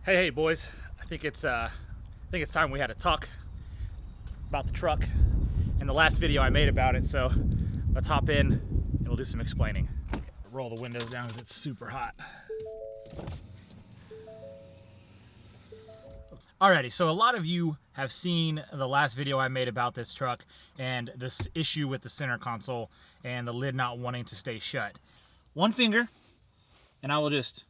Hey boys, I think it's time we had a talk about the truck and the last video I made about it. So let's hop in and we'll do some explaining. Roll the windows down because it's super hot. Alrighty, so a lot of you have seen the last video I made about this truck and this issue with the center console and the lid not wanting to stay shut. One finger, and I will just...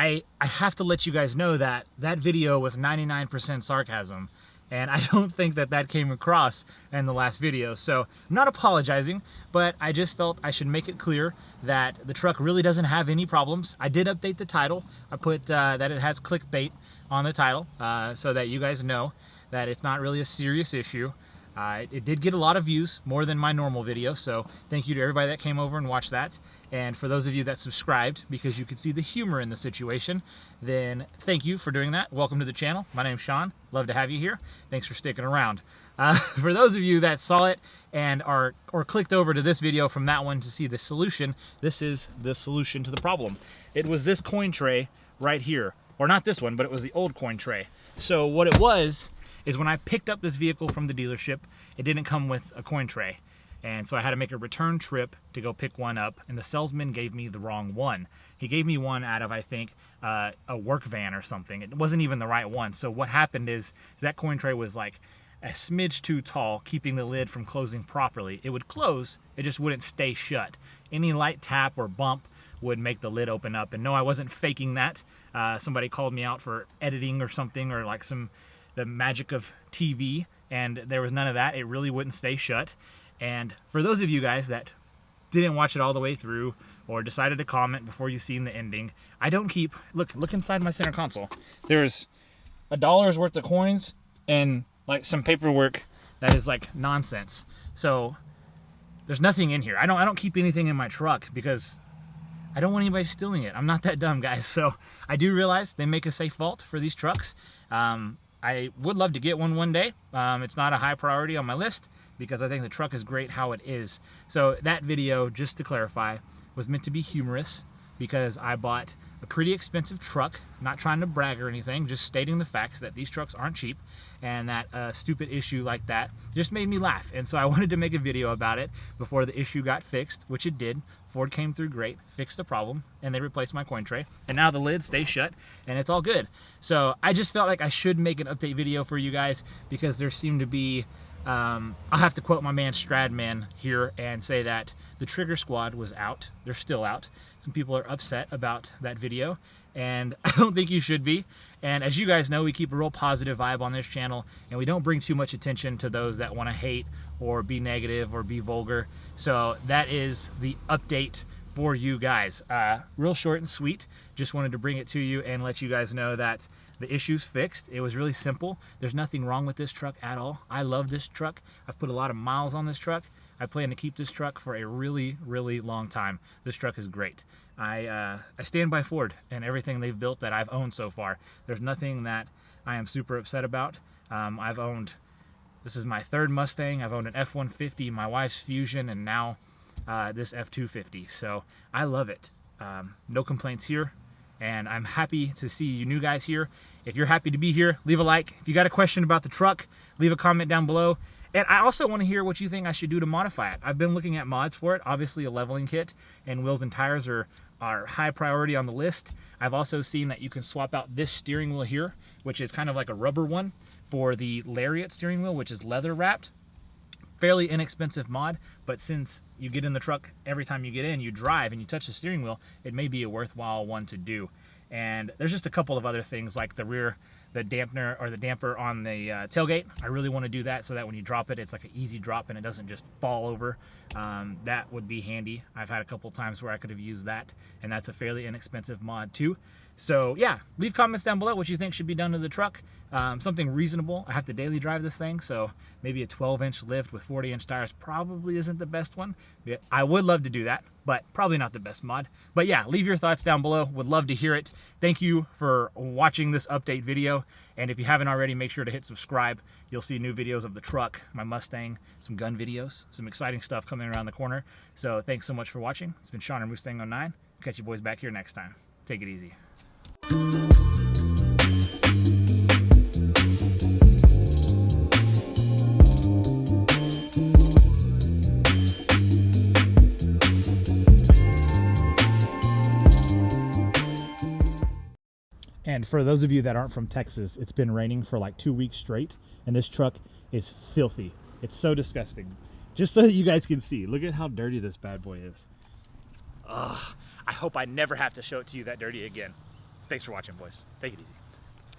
I have to let you guys know that that video was 99% sarcasm, and I don't think that that came across in the last video. So I'm not apologizing, but I just felt I should make it clear that the truck really doesn't have any problems. I did update the title. I put that it has clickbait on the title so that you guys know that it's not really a serious issue. It did get a lot of views, more than my normal video, so thank you to everybody that came over and watched that. And for those of you that subscribed, because you could see the humor in the situation, then thank you for doing that. Welcome to the channel. My name's Sean. Love to have you here. Thanks for sticking around. For those of you that saw it and or clicked over to this video from that one to see the solution, this is the solution to the problem. It was this coin tray right here. Or not this one, but it was the old coin tray. So what it was is when I picked up this vehicle from the dealership, it didn't come with a coin tray. And so I had to make a return trip to go pick one up, and the salesman gave me the wrong one. He gave me one out of, I think, a work van or something. It wasn't even the right one. So what happened is that coin tray was like a smidge too tall, keeping the lid from closing properly. It would close, it just wouldn't stay shut. Any light tap or bump would make the lid open up. And no, I wasn't faking that. Somebody called me out for editing or something, or like the magic of TV, and there was none of that. It really wouldn't stay shut. And for those of you guys that didn't watch it all the way through or decided to comment before you seen the ending, I don't keep... Look inside my center console. There's $1's worth of coins and like some paperwork that is like nonsense. So there's nothing in here. I don't keep anything in my truck because I don't want anybody stealing it. I'm not that dumb, guys. So I do realize they make a safe vault for these trucks. I would love to get one day. It's not a high priority on my list because I think the truck is great how it is. So that video, just to clarify, was meant to be humorous because I bought a pretty expensive truck. Not trying to brag or anything, just stating the facts that these trucks aren't cheap, and that a stupid issue like that just made me laugh. And so I wanted to make a video about it before the issue got fixed, which it did. Ford came through great, fixed the problem, and they replaced my coin tray. And now the lid stays shut, and it's all good. So I just felt like I should make an update video for you guys because there seemed to be... I'll have to quote my man Stradman here and say that the Trigger Squad was out. They're still out. Some people are upset about that video, and I don't think you should be. And as you guys know, we keep a real positive vibe on this channel, and we don't bring too much attention to those that want to hate or be negative or be vulgar. So that is the update for you guys. Real short and sweet. Just wanted to bring it to you and let you guys know that the issue's fixed. It was really simple. There's nothing wrong with this truck at all. I love this truck. I've put a lot of miles on this truck. I plan to keep this truck for a really, really long time. This truck is great. I stand by Ford and everything they've built that I've owned so far. There's nothing that I am super upset about. I've owned, this is my third Mustang. I've owned an F250, my wife's Fusion, and now this F250. So I love it. No complaints here. And I'm happy to see you new guys here. If you're happy to be here, leave a like. If you got a question about the truck, leave a comment down below. And I also want to hear what you think I should do to modify it. I've been looking at mods for it. Obviously a leveling kit and wheels and tires are high priority on the list. I've also seen that you can swap out this steering wheel here, which is kind of like a rubber one, for the Lariat steering wheel, which is leather wrapped. Fairly inexpensive mod, but since you get in the truck every time you get in, you drive and you touch the steering wheel, it may be a worthwhile one to do. And there's just a couple of other things like the dampener or the damper on the tailgate. I really want to do that so that when you drop it, it's like an easy drop and it doesn't just fall over. That would be handy. I've had a couple times where I could have used that, and that's a fairly inexpensive mod too. So yeah, leave comments down below what you think should be done to the truck. Something reasonable. I have to daily drive this thing, so maybe a 12-inch lift with 40-inch tires probably isn't the best one. I would love to do that, but probably not the best mod. But yeah, leave your thoughts down below. Would love to hear it. Thank you for watching this update video, and if you haven't already, make sure to hit subscribe. You'll see new videos of the truck, my Mustang, some gun videos, some exciting stuff coming around the corner. So thanks so much for watching. It's been Sean or Mustang09. Catch you boys back here next time. Take it easy. And for those of you that aren't from Texas, it's been raining for like 2 weeks straight, and this truck is filthy. It's so disgusting. Just so that you guys can see, look at how dirty this bad boy is. Ugh, I hope I never have to show it to you that dirty again. Thanks for watching, boys. Take it easy.